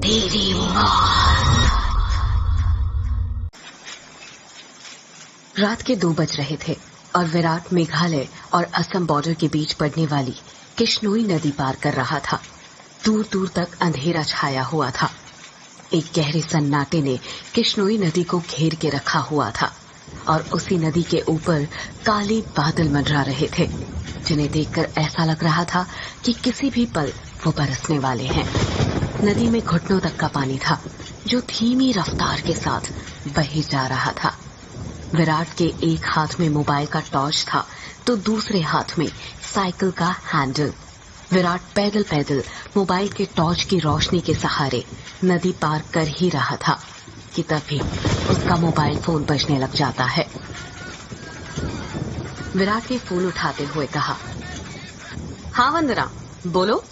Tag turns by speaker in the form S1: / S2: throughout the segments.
S1: तेरी मौत। रात के 2 बज रहे थे और विराट मेघालय और असम बॉर्डर के बीच पड़ने वाली किश्नोई नदी पार कर रहा था। दूर दूर तक अंधेरा छाया हुआ था। एक गहरे सन्नाटे ने किश्नोई नदी को घेर के रखा हुआ था और उसी नदी के ऊपर काले बादल मंडरा रहे थे, जिन्हें देखकर ऐसा लग रहा था कि किसी भी पल वो बरसने वाले हैं। नदी में घुटनों तक का पानी था, जो धीमी रफ्तार के साथ बहे जा रहा था। विराट के एक हाथ में मोबाइल का टॉर्च था तो दूसरे हाथ में साइकिल का हैंडल। विराट पैदल पैदल मोबाइल के टॉर्च की रोशनी के सहारे नदी पार कर ही रहा था कि तभी उसका मोबाइल फोन बजने लग जाता है। विराट ने फोन उठाते हुए कहा, हाँ वंदना, बोलो।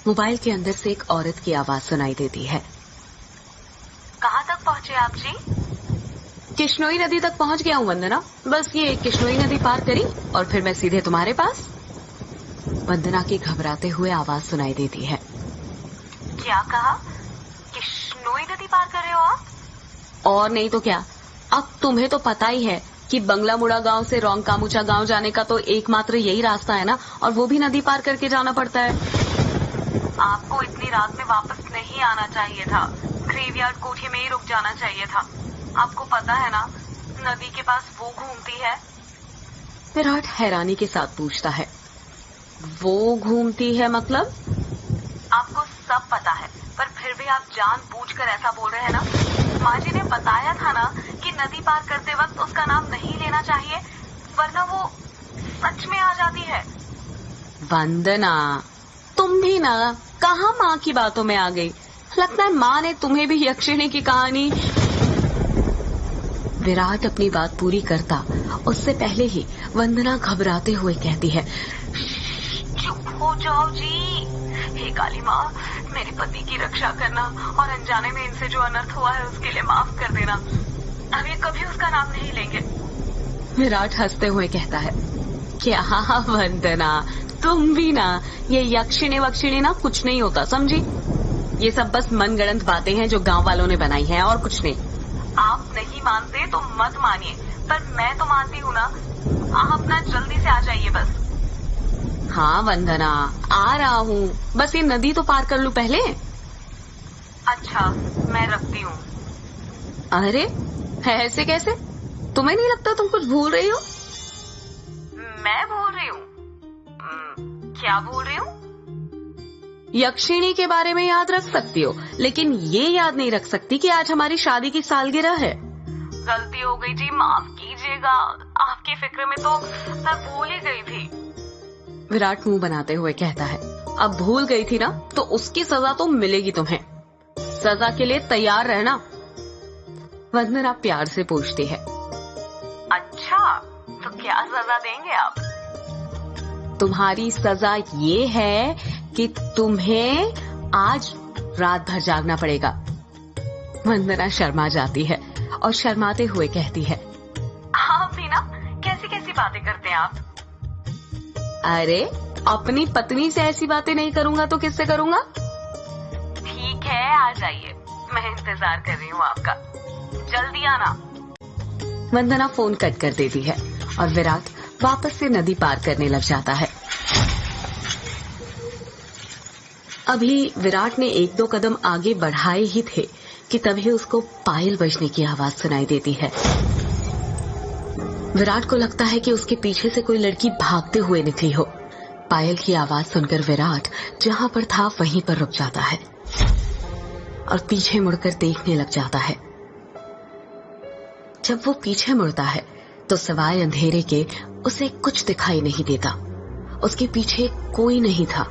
S1: मोबाइल के अंदर से एक औरत की आवाज सुनाई देती है।
S2: कहाँ तक पहुँचे आप जी?
S1: किश्नोई नदी तक पहुंच गया हूँ वंदना, बस ये किश्नोई नदी पार करी और फिर मैं सीधे तुम्हारे पास। वंदना की घबराते हुए आवाज सुनाई देती है।
S2: क्या कहा? किश्नोई नदी पार कर रहे हो आप?
S1: और नहीं तो क्या, अब तुम्हें तो पता ही है कि बंगला मुड़ा गांव से रोंगकामुचा गांव जाने का तो एकमात्र यही रास्ता है ना, और वो भी नदी पार करके जाना पड़ता है।
S2: आपको इतनी रात में वापस नहीं आना चाहिए था, ग्रेवयार्ड कोठे में ही रुक जाना चाहिए था। आपको पता है ना, नदी के पास वो घूमती है।
S1: विराट हैरानी के साथ पूछता है, वो घूमती है मतलब?
S2: आपको सब पता है, पर फिर भी आप जानबूझकर ऐसा बोल रहे हैं ना। माँ जी ने बताया था ना कि नदी पार करते वक्त उसका नाम नहीं लेना चाहिए, वरना वो सच में आ जाती है।
S1: वंदना, तुम भी ना कहाँ माँ की बातों में आ गई। लगता है माँ ने तुम्हें भी यक्षिणी की कहानी। विराट अपनी बात पूरी करता उससे पहले ही वंदना घबराते हुए कहती है,
S2: चुप हो जाओ जी। हे काली माँ, मेरे पति की रक्षा करना और अनजाने में इनसे जो अनर्थ हुआ है उसके लिए माफ कर देना। अब ये कभी उसका नाम नहीं लेंगे।
S1: विराट हंसते हुए कहता है, क्या वंदना, तुम भी ना, ये यक्षिणी वक्षिणी ना कुछ नहीं होता, समझी? ये सब बस मनगढ़ंत बातें हैं जो गांव वालों ने बनाई हैं, और कुछ नहीं।
S2: आप नहीं मानते तो मत मानिए, पर मैं तो मानती हूँ ना। आप ना जल्दी से आ जाइए बस।
S1: हाँ वंदना, आ रहा हूँ, बस ये नदी तो पार कर लूं पहले।
S2: अच्छा, मैं रखती हूँ।
S1: अरे ऐसे कैसे? तुम्हें नहीं लगता तुम कुछ भूल रही हो?
S2: मैं भूल रही हूँ? क्या भूल रही हूँ?
S1: यक्षिणी के बारे में याद रख सकती हो, लेकिन ये याद नहीं रख सकती कि आज हमारी शादी की सालगिरह है।
S2: गलती हो गई जी, माफ कीजिएगा। आपकी फिक्र में तो मैं भूल ही गई थी।
S1: विराट मुंह बनाते हुए कहता है, अब भूल गई थी ना तो उसकी सजा तो मिलेगी तुम्हें। सजा के लिए तैयार रहना। वंदना प्यार से पूछती है,
S2: अच्छा, तो क्या सजा देंगे आप?
S1: तुम्हारी सजा ये है कि तुम्हें आज रात भर जागना पड़ेगा। वंदना शर्मा जाती है और शर्माते हुए कहती है,
S2: आप भी ना कैसी कैसी बातें करते हैं आप।
S1: अरे अपनी पत्नी से ऐसी बातें नहीं करूंगा तो किससे करूंगा?
S2: ठीक है, आ जाइए, मैं इंतजार कर रही हूँ आपका। जल्दी आना।
S1: वंदना फोन कट कर देती है और विराट वापस से नदी पार करने लग जाता है। अभी विराट ने 1-2 कदम आगे बढ़ाए ही थे कि तभी उसको पायल बजने की आवाज सुनाई देती है। विराट को लगता है कि उसके पीछे से कोई लड़की भागते हुए निकली हो। पायल की आवाज सुनकर विराट जहां पर था वहीं पर रुक जाता है और पीछे मुड़कर देखने लग जाता है। जब वो पीछे मुड़ता है तो सिवाय अंधेरे के उसे कुछ दिखाई नहीं देता। उसके पीछे कोई नहीं था।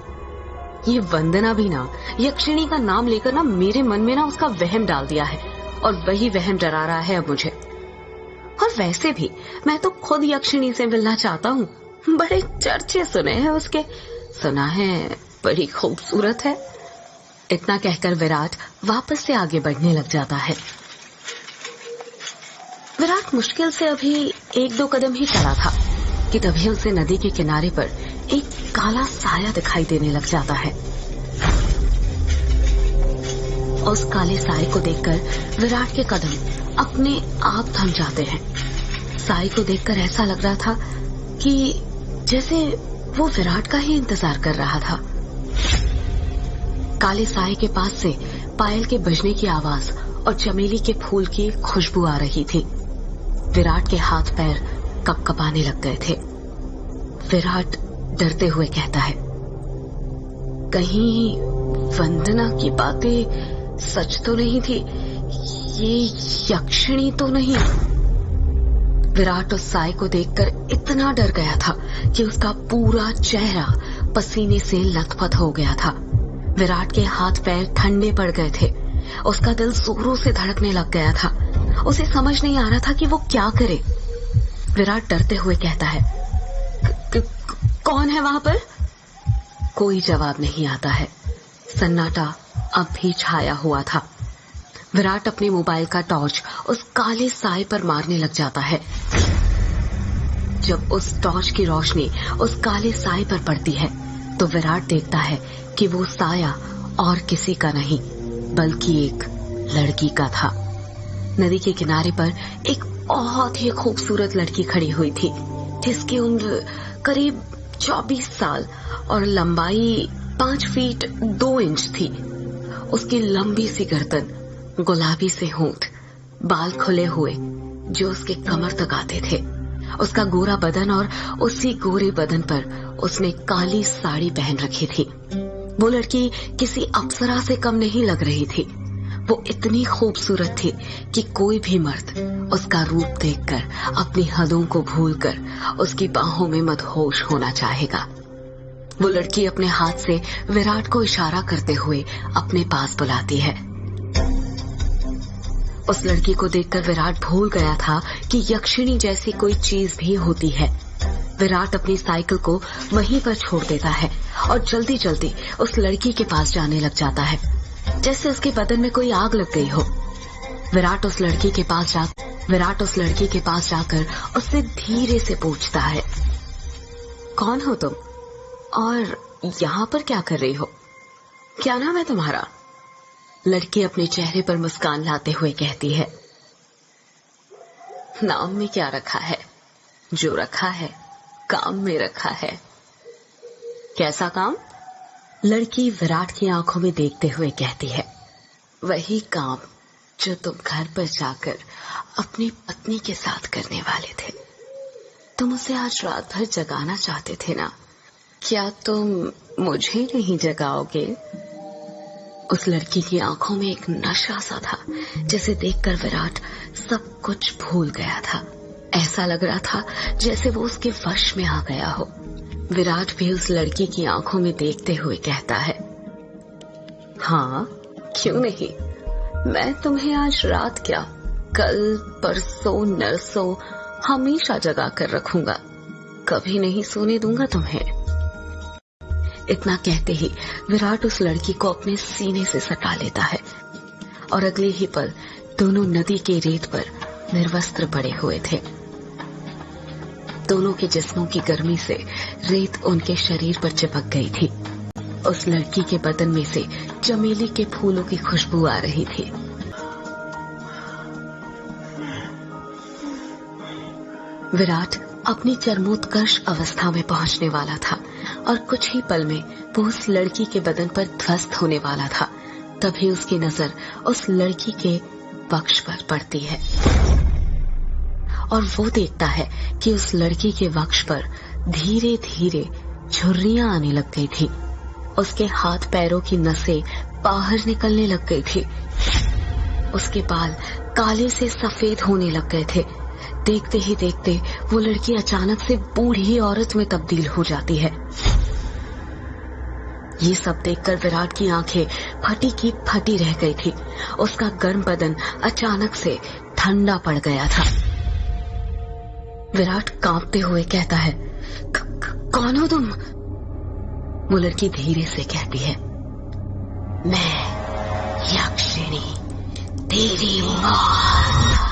S1: ये वंदना भी ना यक्षिणी का नाम लेकर ना मेरे मन में ना उसका वहम डाल दिया है, और वही वहम डरा रहा है अब मुझे। और वैसे भी मैं तो खुद यक्षिणी से मिलना चाहता हूँ। बड़े चर्चे सुने हैं उसके, सुना है बड़ी खूबसूरत है। इतना कहकर विराट वापस से आगे बढ़ने लग जाता है। विराट मुश्किल से अभी 1-2 कदम ही चला था कि तभी उसे नदी के किनारे पर एक काला साया दिखाई देने लग जाता है। उस काले साए को देखकर विराट के कदम अपने आप थम जाते हैं। साए को देखकर ऐसा लग रहा था कि जैसे वो विराट का ही इंतजार कर रहा था। काले साए के पास से पायल के बजने की आवाज और चमेली के फूल की खुशबू आ रही थी। विराट के हाथ पैर कपकपाने लग गए थे। विराट डरते हुए कहता है, कहीं वंदना की बातें सच तो नहीं थी? ये यक्षिणी तो नहीं? विराट उस साए को देखकर इतना डर गया था कि उसका पूरा चेहरा पसीने से लथपथ हो गया था। विराट के हाथ पैर ठंडे पड़ गए थे। उसका दिल जोरों से धड़कने लग गया था। उसे समझ नहीं आ रहा था कि वो क्या करे। विराट डरते हुए कहता है, कौन है वहां पर? कोई जवाब नहीं आता है। सन्नाटा अब भी छाया हुआ था। विराट अपने मोबाइल का टॉर्च उस काले साए पर मारने लग जाता है। जब उस टॉर्च की रोशनी उस काले साए पर पड़ती है तो विराट देखता है कि वो साया और किसी का नहीं बल्कि एक लड़की का था। नदी के किनारे पर एक बहुत ही खूबसूरत लड़की खड़ी हुई थी, जिसकी उम्र करीब 24 साल और लंबाई 5 फीट 2 इंच थी। उसकी लंबी सी गर्दन, गुलाबी से होंठ, बाल खुले हुए जो उसके कमर तक आते थे, उसका गोरा बदन और उसी गोरे बदन पर उसने काली साड़ी पहन रखी थी। वो लड़की किसी अप्सरा से कम नहीं लग रही थी। वो इतनी खूबसूरत थी कि कोई भी मर्द उसका रूप देखकर अपनी हदों को भूलकर उसकी बाहों में मदहोश होना चाहेगा। वो लड़की अपने हाथ से विराट को इशारा करते हुए अपने पास बुलाती है। उस लड़की को देखकर विराट भूल गया था कि यक्षिणी जैसी कोई चीज भी होती है। विराट अपनी साइकिल को वहीं पर छोड़ देता है और जल्दी जल्दी उस लड़की के पास जाने लग जाता है, जैसे उसके बदन में कोई आग लग गई हो। विराट उस लड़की के पास जाकर उससे धीरे से पूछता है, कौन हो तुम और यहाँ पर क्या कर रही हो? क्या नाम है तुम्हारा? लड़की अपने चेहरे पर मुस्कान लाते हुए कहती है, नाम में क्या रखा है? जो रखा है काम में रखा है। कैसा काम? लड़की विराट की आंखों में देखते हुए कहती है, वही काम जो तुम घर पर जाकर अपनी पत्नी के साथ करने वाले थे। तुम उसे आज रात भर जगाना चाहते थे ना? क्या तुम मुझे नहीं जगाओगे? उस लड़की की आंखों में एक नशा सा था, जिसे देखकर विराट सब कुछ भूल गया था। ऐसा लग रहा था जैसे वो उसके वश में आ गया हो। विराट भी उस लड़की की आंखों में देखते हुए कहता है, हाँ क्यों नहीं, मैं तुम्हें आज रात क्या, कल परसों नरसों हमेशा जगा कर रखूंगा, कभी नहीं सोने दूंगा तुम्हें। इतना कहते ही विराट उस लड़की को अपने सीने से सटा लेता है और अगले ही पल दोनों नदी के रेत पर निर्वस्त्र पड़े हुए थे। दोनों के जिस्मों की गर्मी से रेत उनके शरीर पर चिपक गई थी। उस लड़की के बदन में से चमेली के फूलों की खुशबू आ रही थी। विराट अपनी चरमोत्कर्ष अवस्था में पहुंचने वाला था और कुछ ही पल में वो उस लड़की के बदन पर ध्वस्त होने वाला था। तभी उसकी नजर उस लड़की के वक्ष पर पड़ती है और वो देखता है कि उस लड़की के वक्ष पर धीरे धीरे झुर्रियां आने लग गई थी। उसके हाथ पैरों की नसें बाहर निकलने लग गई थी। उसके बाल काले से सफेद होने लग गए थे। देखते ही देखते वो लड़की अचानक से बूढ़ी औरत में तब्दील हो जाती है। ये सब देखकर विराट की आंखें फटी की फटी रह गई थी। उसका गर्म बदन अचानक से ठंडा पड़ गया था। विराट कांपते हुए कहता है, कौन हो तुम? वो लड़की धीरे से कहती है, मैं यक्षिणी, तेरी मौत।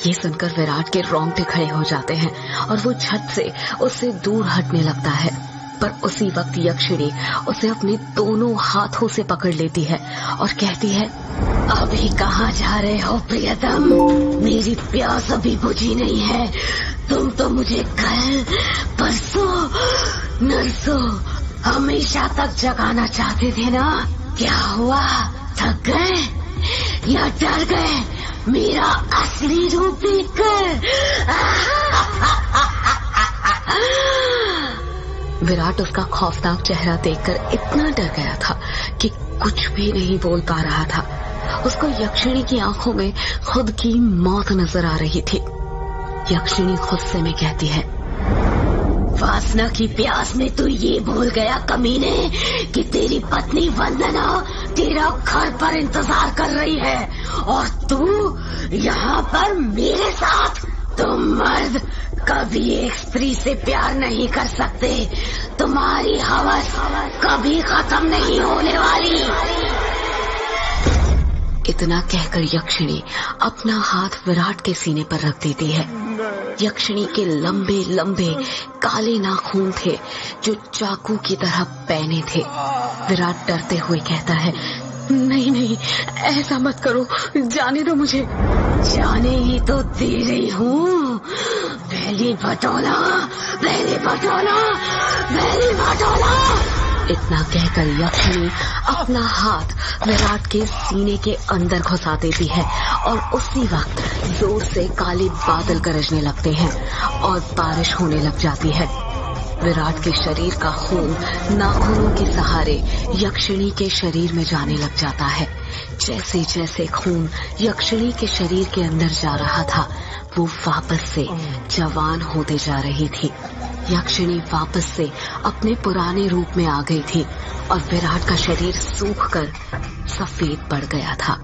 S1: ये सुनकर विराट के रोंगटे खड़े हो जाते हैं और वो झट से उससे दूर हटने लगता है। पर उसी वक्त यक्षिणी उसे अपने दोनों हाथों से पकड़ लेती है और कहती है, अभी कहाँ जा रहे हो प्रियतम? मेरी प्यास अभी बुझी नहीं है। तुम तो मुझे कल, परसों, नरसों हमेशा तक जगाना चाहते थे ना। क्या हुआ, थक गए या डर गए मेरा असली रूप देखकर? विराट उसका खौफनाक चेहरा देखकर इतना डर गया था कि कुछ भी नहीं बोल पा रहा था। उसको यक्षिणी की आंखों में खुद की मौत नजर आ रही थी। यक्षिणी गुस्से में कहती है, वासना की प्यास में तू ये भूल गया कमीने कि तेरी पत्नी वंदना तेरा घर पर इंतजार कर रही है और तू यहाँ पर मेरे साथ। तुम मर्द कभी एक स्त्री से प्यार नहीं कर सकते। तुम्हारी हवस कभी खत्म नहीं होने वाली। इतना कहकर यक्षिणी अपना हाथ विराट के सीने पर रख देती है। यक्षिणी के लंबे लंबे काले नाखून थे जो चाकू की तरह पैने थे। विराट डरते हुए कहता है, नहीं नहीं, ऐसा मत करो, जाने दो मुझे। जाने ही तो दे रही हूँ। पहले बटोला, पहले बटोला, पहले बटोला। इतना कहकर यक्षिणी अपना हाथ विराट के सीने के अंदर घुसा देती है और उसी वक्त जोर से काले बादल गरजने लगते हैं और बारिश होने लग जाती है। विराट के शरीर का खून नाखूनों के सहारे यक्षिणी के शरीर में जाने लग जाता है। जैसे जैसे खून यक्षिणी के शरीर के अंदर जा रहा था, वो वापस से जवान होते जा रही थी। यक्षिणी वापस से अपने पुराने रूप में आ गई थी और विराट का शरीर सूखकर सफेद पड़ गया था।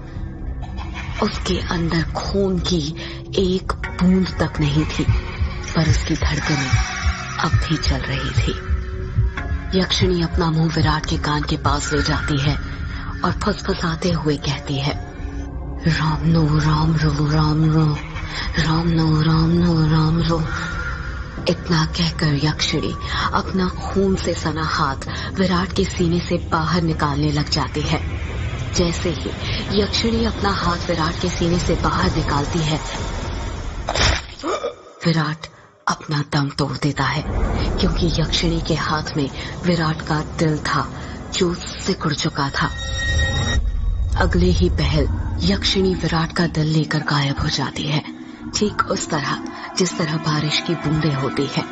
S1: उसके अंदर खून की एक बूंद तक नहीं थी, पर उसकी धड़कनें अब भी चल रही थी। यक्षिणी अपना मुंह विराट के कान के पास ले जाती है और फुसफुसाते हुए कहती है, राम नो राम रो, राम रो, राम नो राम नो राम रो। इतना कहकर यक्षिणी अपना खून से सना हाथ विराट के सीने से बाहर निकालने लग जाती है। जैसे ही यक्षिणी अपना हाथ विराट के सीने से बाहर निकालती है, विराट अपना दम तोड़ देता है, क्योंकि यक्षिणी के हाथ में विराट का दिल था जो सिकुड़ चुका था। अगले ही पहल यक्षिणी विराट का दिल लेकर गायब हो जाती है, ठीक उस तरह जिस तरह बारिश की बूंदें होती है।